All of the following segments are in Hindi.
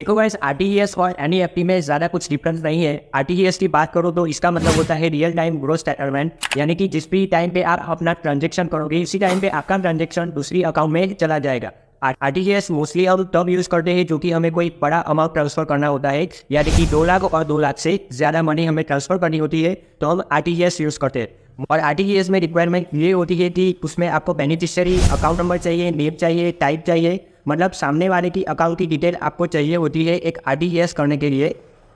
देखो गाइस, आरटीजीएस और एनईएफटी में ज़्यादा कुछ डिफरेंस नहीं है। आरटीजीएस की बात करो तो इसका मतलब होता है रियल टाइम ग्रोस सेटलमेंट, यानी कि जिस भी टाइम पे आप अपना ट्रांजेक्शन करोगे उसी टाइम पे आपका ट्रांजेक्शन दूसरी अकाउंट में चला जाएगा। आरटीजीएस मोस्टली हम तब यूज़ करते हैं जो कि हमें कोई बड़ा अमाउंट ट्रांसफर करना होता है, यानी कि 2 लाख और 2 लाख से ज़्यादा मनी हमें ट्रांसफर करनी होती है तो हम आरटीजीएस यूज़ करते हैं। और आरटीजीएस में रिक्वायरमेंट ये होती है कि उसमें आपको बेनिफिशियरी अकाउंट नंबर चाहिए, नेम चाहिए, टाइप चाहिए, मतलब सामने वाले की अकाउंट की डिटेल आपको चाहिए होती है एक आरटीजीएस करने के लिए।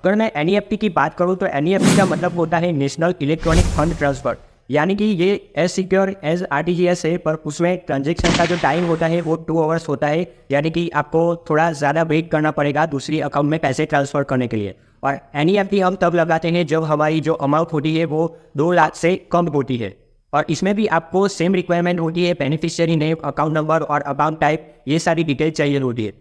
अगर मैं एनईएफटी की बात करूँ तो एनईएफटी का मतलब होता है नेशनल इलेक्ट्रॉनिक फंड ट्रांसफ़र, यानी कि ये एज सिक्योर एज आरटीजीएस है, पर उसमें ट्रांजेक्शन का जो टाइम होता है वो 2 आवर्स होता है, यानी कि आपको थोड़ा ज़्यादा वेट करना पड़ेगा दूसरी अकाउंट में पैसे ट्रांसफ़र करने के लिए। और एनईएफटी हम तब लगाते हैं जब हमारी जो अमाउंट होती है वो 2 लाख से कम होती है। और इसमें भी आपको सेम रिक्वायरमेंट होती है, बेनिफिशियरी नेम, अकाउंट नंबर और अकाउंट टाइप, ये सारी डिटेल चाहिए होती है।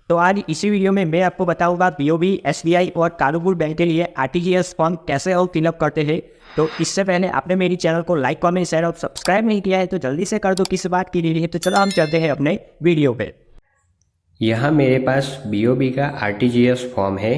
तो आज इसी वीडियो में मैं आपको बताऊंगा बीओबी, एसबीआई और कानूपुर बैंक के लिए आरटीजीएस फॉर्म कैसे हम फिलअप करते हैं। तो इससे पहले आपने मेरी चैनल को लाइक, कमेंट, शेयर और सब्सक्राइब नहीं किया है तो जल्दी से कर दो, किस बात की देरी है। तो चलो हम चलते हैं अपने वीडियो पे। यहाँ मेरे पास बीओबी का आरटीजीएस फॉर्म है।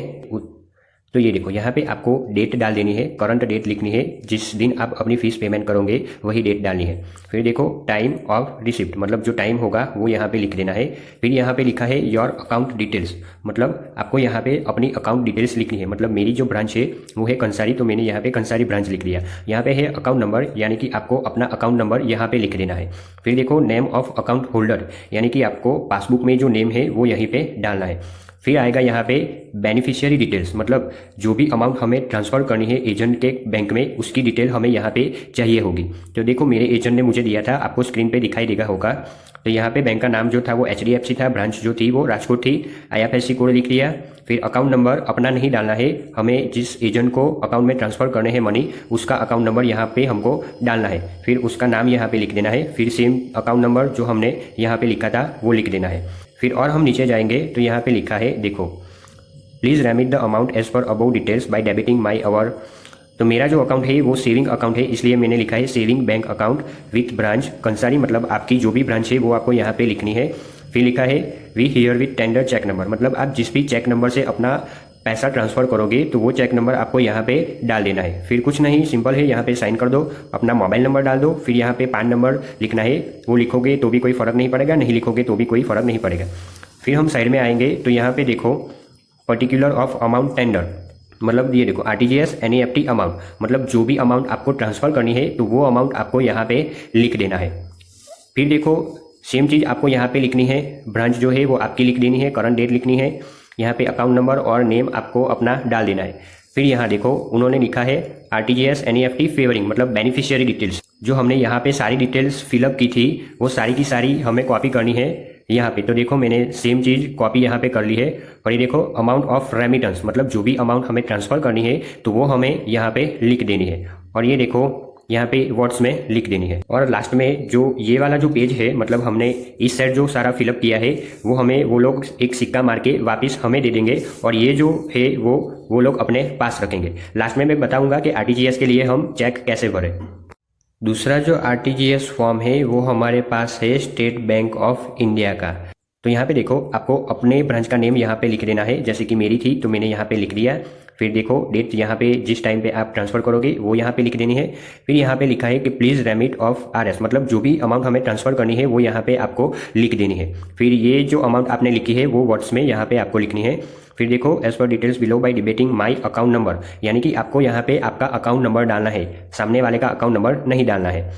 तो ये देखो, यहाँ पे आपको डेट डाल देनी है, करंट डेट लिखनी है, जिस दिन आप अपनी फीस पेमेंट करोगे वही डेट डालनी है। फिर देखो टाइम ऑफ रिसिप्ट, मतलब जो टाइम होगा वो यहाँ पे लिख देना है। फिर यहाँ पे लिखा है योर अकाउंट डिटेल्स, मतलब आपको यहाँ पे अपनी अकाउंट डिटेल्स लिखनी है। मतलब मेरी जो ब्रांच है वो है कंसारी, तो मैंने यहाँ पे कंसारी ब्रांच लिख दिया। यहाँ पे है अकाउंट नंबर, यानी कि आपको अपना अकाउंट नंबर यहाँ पे लिख देना है। फिर देखो नेम ऑफ अकाउंट होल्डर, यानी कि आपको पासबुक में जो नेम है वो यहीं पे डालना है। फिर आएगा यहाँ पे बेनिफिशियरी डिटेल्स, मतलब जो भी अमाउंट हमें ट्रांसफ़र करनी है एजेंट के बैंक में उसकी डिटेल हमें यहाँ पे चाहिए होगी। तो देखो मेरे एजेंट ने मुझे दिया था, आपको स्क्रीन पे दिखाई देगा होगा। तो यहाँ पे बैंक का नाम जो था वो एचडीएफसी था, ब्रांच जो थी वो राजकोट थी, आईएफएससी कोड लिख दिया। फिर अकाउंट नंबर अपना नहीं डालना है, हमें जिस एजेंट को अकाउंट में ट्रांसफ़र करने हैं मनी उसका अकाउंट नंबर यहाँ पे हमको डालना है। फिर उसका नाम यहाँ पे लिख देना है। फिर सेम अकाउंट नंबर जो हमने यहाँ पे लिखा था वो लिख देना है। फिर और हम नीचे जाएंगे तो यहाँ पे लिखा है देखो, please remit the amount as per above details by debiting my अवर। तो मेरा जो अकाउंट है वो सेविंग अकाउंट है, इसलिए मैंने लिखा है saving bank account with branch Kansari, मतलब आपकी जो भी ब्रांच है वो आपको यहाँ पे लिखनी है। फिर लिखा है we herewith tender cheque number, मतलब आप जिस भी चेक नंबर से अपना पैसा ट्रांसफ़र करोगे तो वो चेक नंबर आपको यहाँ पे डाल देना है। फिर कुछ नहीं, सिंपल है, यहाँ पे साइन कर दो, अपना मोबाइल नंबर डाल दो। फिर यहाँ पे पैन नंबर लिखना है, वो लिखोगे तो भी कोई फ़र्क नहीं पड़ेगा, नहीं लिखोगे तो भी कोई फ़र्क नहीं पड़ेगा। फिर हम साइड में आएंगे तो यहाँ पे देखो पर्टिकुलर ऑफ अमाउंट टेंडर, मतलब ये देखो आरटीजीएस एनईएफटी अमाउंट, मतलब जो भी अमाउंट आपको ट्रांसफ़र करनी है तो वो अमाउंट आपको यहाँ पे लिख देना है। फिर देखो सेम चीज़ आपको यहाँ पे लिखनी है, ब्रांच जो है वो आपकी लिख देनी है, करंट डेट लिखनी है, यहाँ पे अकाउंट नंबर और नेम आपको अपना डाल देना है। फिर यहाँ देखो उन्होंने लिखा है आरटीजीएस एनईएफटी फेवरिंग, मतलब बेनिफिशियरी डिटेल्स, जो हमने यहाँ पे सारी डिटेल्स फिलअप की थी वो सारी की सारी हमें कॉपी करनी है यहाँ पे। तो देखो मैंने सेम चीज़ कॉपी यहाँ पे कर ली है। और ये देखो अमाउंट ऑफ रेमिटेंस, मतलब जो भी अमाउंट हमें ट्रांसफ़र करनी है तो वो हमें यहाँ पे लिख देनी है। और ये देखो यहाँ पे वर्ड्स में लिख देनी है। और लास्ट में जो ये वाला जो पेज है, मतलब हमने इस साइड जो सारा फिलअप किया है वो हमें वो लोग एक सिक्का मार के वापस हमें दे देंगे, और ये जो है वो लोग अपने पास रखेंगे। लास्ट में मैं बताऊंगा कि आरटीजीएस के लिए हम चेक कैसे भरें। दूसरा जो आरटीजीएस फॉर्म है वो हमारे पास है स्टेट बैंक ऑफ इंडिया का। तो यहाँ पे देखो आपको अपने ब्रांच का नेम यहाँ पे लिख देना है, जैसे कि मेरी थी तो मैंने यहाँ पे लिख दिया। फिर देखो डेट यहाँ पे जिस टाइम पे आप ट्रांसफ़र करोगे वो यहाँ पे लिख देनी है। फिर यहाँ पे लिखा है कि प्लीज़ रेमिट ऑफ आरएस, मतलब जो भी अमाउंट हमें ट्रांसफ़र करनी है वो यहाँ पे आपको लिख देनी है। फिर ये जो अमाउंट आपने लिखी है वो वर्ड्स में यहाँ पे आपको लिखनी है। फिर देखो एज पर details below by debiting my account number, यानी कि आपको यहाँ पे आपका अकाउंट नंबर डालना है, सामने वाले का अकाउंट नंबर नहीं डालना है।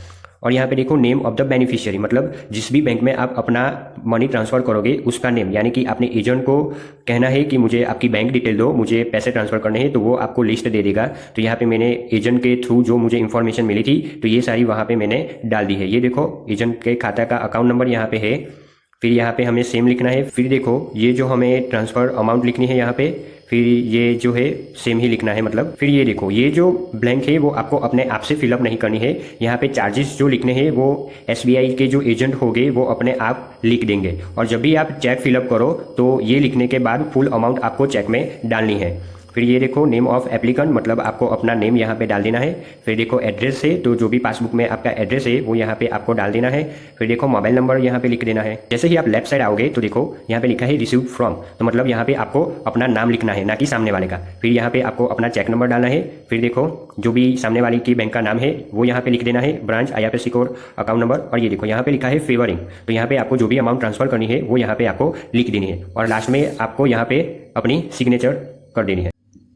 और यहाँ पे देखो नेम ऑफ द बेनिफिशियरी, मतलब जिस भी बैंक में आप अपना मनी ट्रांसफ़र करोगे उसका नेम, यानी कि आपने एजेंट को कहना है कि मुझे आपकी बैंक डिटेल दो, मुझे पैसे ट्रांसफ़र करने हैं, तो वो आपको लिस्ट दे देगा। तो यहाँ पे मैंने एजेंट के थ्रू जो मुझे इन्फॉर्मेशन मिली थी तो ये सारी वहाँ पे मैंने डाल दी है। ये देखो एजेंट के खाता का अकाउंट नंबर यहाँ पे है। फिर यहाँ पे हमें सेम लिखना है। फिर देखो ये जो हमें ट्रांसफ़र अमाउंट लिखनी है यहाँ पे, फिर ये जो है सेम ही लिखना है, मतलब। फिर ये देखो ये जो ब्लैंक है वो आपको अपने आप से फिलअप नहीं करनी है, यहाँ पे चार्जेस जो लिखने हैं वो एसबीआई के जो एजेंट होंगे वो अपने आप लिख देंगे। और जब भी आप चेक फिलअप करो तो ये लिखने के बाद फुल अमाउंट आपको चेक में डालनी है। फिर ये देखो नेम ऑफ एप्लीकेंट, मतलब आपको अपना नेम यहाँ पे डाल देना है। फिर देखो एड्रेस है, तो जो भी पासबुक में आपका एड्रेस है वो यहाँ पे आपको डाल देना है। फिर देखो मोबाइल नंबर यहाँ पे लिख देना है। जैसे ही आप लेफ्ट साइड आओगे तो देखो यहाँ पे लिखा है रिसीव्ड फ्रॉम, तो मतलब यहाँ पे आपको अपना नाम लिखना है, ना कि सामने वाले का। फिर यहाँ पे आपको अपना चेक नंबर डालना है। फिर देखो जो भी सामने वाली की बैंक का नाम है वो यहाँ पे लिख देना है, branch, IFSC code, account number. और ये देखो यहाँ पे लिखा है फेवरिंग, तो यहाँ पे आपको जो भी अमाउंट ट्रांसफर करनी है वो यहाँ पे आपको लिख देनी है। और लास्ट में आपको यहाँ पे अपनी सिग्नेचर कर देनी है।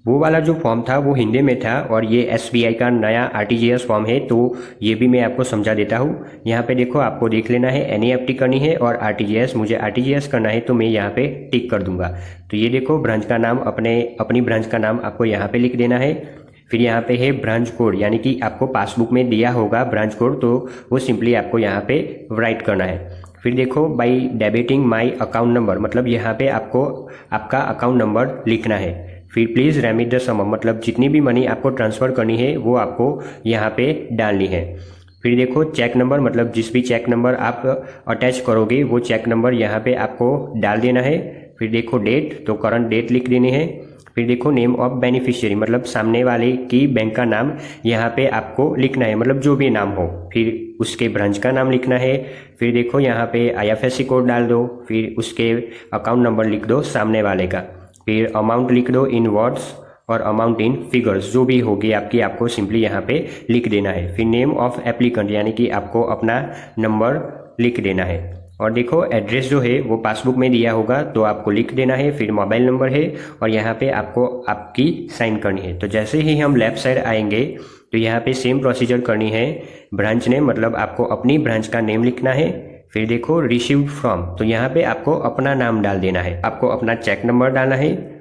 वो वाला जो फॉर्म था वो हिंदी में था, और ये SBI का नया RTGS फॉर्म है, तो ये भी मैं आपको समझा देता हूँ। यहाँ पे देखो आपको देख लेना है, NEFT करनी है और RTGS, मुझे RTGS करना है तो मैं यहाँ पे टिक कर दूंगा। तो ये देखो ब्रांच का नाम, अपनी ब्रांच का नाम आपको यहाँ पे लिख देना है। फिर यहाँ पे है ब्रांच कोड, यानी कि आपको पासबुक में दिया होगा ब्रांच कोड, तो वो सिंपली आपको यहाँ पे राइट करना है। फिर देखो by debiting my account number, मतलब यहाँ पे आपको आपका अकाउंट नंबर लिखना है। फिर प्लीज़ रेमिट द सम, मतलब जितनी भी मनी आपको ट्रांसफ़र करनी है वो आपको यहाँ पे डालनी है। फिर देखो चेक नंबर, मतलब जिस भी चेक नंबर आप अटैच करोगे वो चेक नंबर यहाँ पे आपको डाल देना है। फिर देखो डेट, तो करंट डेट लिख देनी है। फिर देखो नेम ऑफ बेनिफिशियरी, मतलब सामने वाले की बैंक का नाम यहाँ पे आपको लिखना है, मतलब जो भी नाम हो। फिर उसके ब्रांच का नाम लिखना है। फिर देखो यहाँ पे IFSC कोड डाल दो। फिर उसके अकाउंट नंबर लिख दो सामने वाले का। फिर अमाउंट लिख दो इन वर्ड्स और अमाउंट इन फिगर्स, जो भी होगी आपकी, आपको सिंपली यहाँ पे लिख देना है। फिर नेम ऑफ एप्लीकेंट, यानी कि आपको अपना नंबर लिख देना है। और देखो एड्रेस जो है वो पासबुक में दिया होगा तो आपको लिख देना है। फिर मोबाइल नंबर है और यहाँ पे आपको आपकी साइन करनी है। तो जैसे ही हम लेफ्ट साइड आएंगे तो यहाँ पे सेम प्रोसीजर करनी है। ब्रांच नेम, मतलब आपको अपनी ब्रांच का नेम लिखना है। फिर देखो रिसीव्ड फ्रॉम, तो यहाँ पे आपको अपना नाम डाल देना है, आपको अपना चेक नंबर डालना है।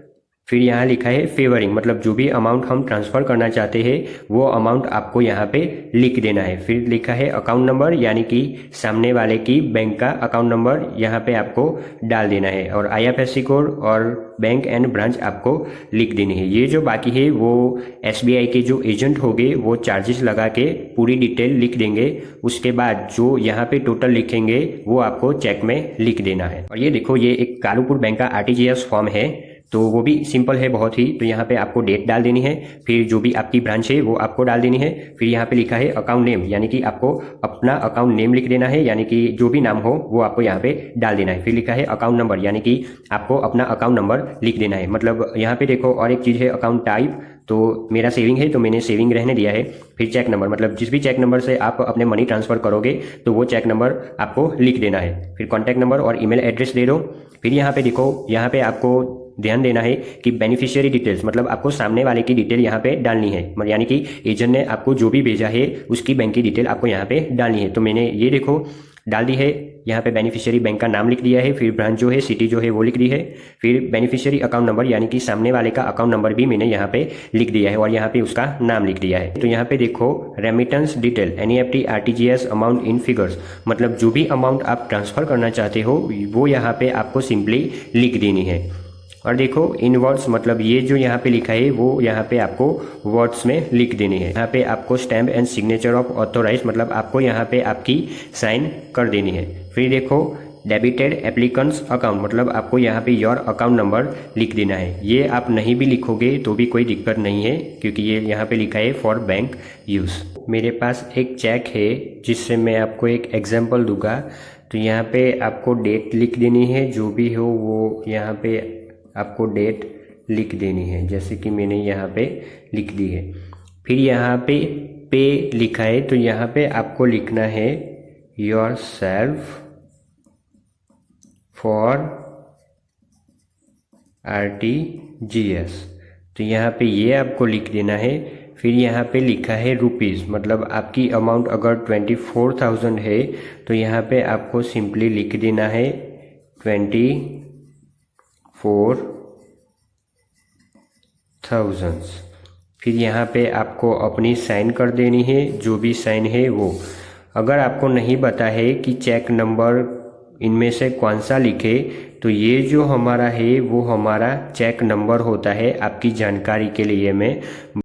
फिर यहाँ लिखा है फेवरिंग, मतलब जो भी अमाउंट हम ट्रांसफ़र करना चाहते हैं वो अमाउंट आपको यहाँ पे लिख देना है। फिर लिखा है अकाउंट नंबर, यानी कि सामने वाले की बैंक का अकाउंट नंबर यहाँ पे आपको डाल देना है। और IFSC कोड और बैंक एंड ब्रांच आपको लिख देनी है। ये जो बाकी है वो SBI के जो एजेंट होंगे वो चार्जेस लगा के पूरी डिटेल लिख देंगे। उसके बाद जो यहाँ पे टोटल लिखेंगे वो आपको चेक में लिख देना है। और ये देखो ये एक कालूपुर बैंक का RTGS फॉर्म है, तो वो भी सिंपल है बहुत ही। तो यहाँ पे आपको डेट डाल देनी है। फिर जो भी आपकी ब्रांच है वो आपको डाल देनी है। फिर यहाँ पे लिखा है अकाउंट नेम, यानी कि आपको अपना अकाउंट नेम लिख देना है, यानी कि जो भी नाम हो वो आपको यहाँ पे डाल देना है। फिर लिखा है अकाउंट नंबर, यानी कि आपको अपना अकाउंट नंबर लिख देना है। मतलब यहाँ पे देखो और एक चीज़ है अकाउंट टाइप, तो मेरा सेविंग है तो मैंने सेविंग रहने दिया है। फिर चेक नंबर, मतलब जिस भी चेक नंबर से आप अपने मनी ट्रांसफ़र करोगे तो वो चेक नंबर आपको लिख देना है। फिर कॉन्टैक्ट नंबर और ईमेल एड्रेस दे दो। फिर यहाँ पे देखो, यहाँ पे आपको ध्यान देना है कि बेनिफिशियरी डिटेल्स, मतलब आपको सामने वाले की डिटेल यहाँ पे डालनी है, यानी कि एजेंट ने आपको जो भी भेजा है उसकी बैंक की डिटेल आपको यहाँ पे डालनी है। तो मैंने ये देखो डाल दी है। यहाँ पे बेनिफिशियरी बैंक का नाम लिख दिया है। फिर ब्रांच जो है, सिटी जो है वो लिख दी है। फिर बेनिफिशियरी अकाउंट नंबर, यानी कि सामने वाले का अकाउंट नंबर भी मैंने यहाँ पे लिख दिया है और यहाँ पे उसका नाम लिख दिया है। तो यहाँ पे देखो remittance detail, NEFT RTGS amount in figures, मतलब जो भी अमाउंट आप ट्रांसफ़र करना चाहते हो वो यहाँ पे आपको सिंपली लिख देनी है। और देखो इन वर्ड्स, मतलब ये जो यहाँ पे लिखा है वो यहाँ पे आपको वर्ड्स में लिख देनी है। यहाँ पे आपको stamp and signature of authorise, मतलब आपको यहाँ पे आपकी साइन कर देनी है। फिर देखो डेबिटेड एप्लीकेंट्स अकाउंट, मतलब आपको यहाँ पे योर अकाउंट नंबर लिख देना है। ये आप नहीं भी लिखोगे तो भी कोई दिक्कत नहीं है, क्योंकि ये यहाँ पे लिखा है फॉर बैंक यूज़। मेरे पास एक चेक है जिससे मैं आपको एक एग्जाम्पल दूंगा। तो यहाँ पे आपको डेट लिख देनी है, जो भी हो वो यहाँ पे आपको डेट लिख देनी है, जैसे कि मैंने यहाँ पे लिख दी है। फिर यहाँ पे लिखा है तो यहाँ पे आपको लिखना है योर सेल्फ फॉर RTGS, तो यहाँ पे ये आपको लिख देना है। फिर यहाँ पे लिखा है रुपीज़, मतलब आपकी अमाउंट अगर 24,000 है तो यहाँ पे आपको सिंपली लिख देना है 24,000। फिर यहाँ पे आपको अपनी साइन कर देनी है, जो भी साइन है वो। अगर आपको नहीं पता है कि चेक नंबर इनमें से कौन सा लिखे, तो ये जो हमारा है वो हमारा चेक नंबर होता है। आपकी जानकारी के लिए मैं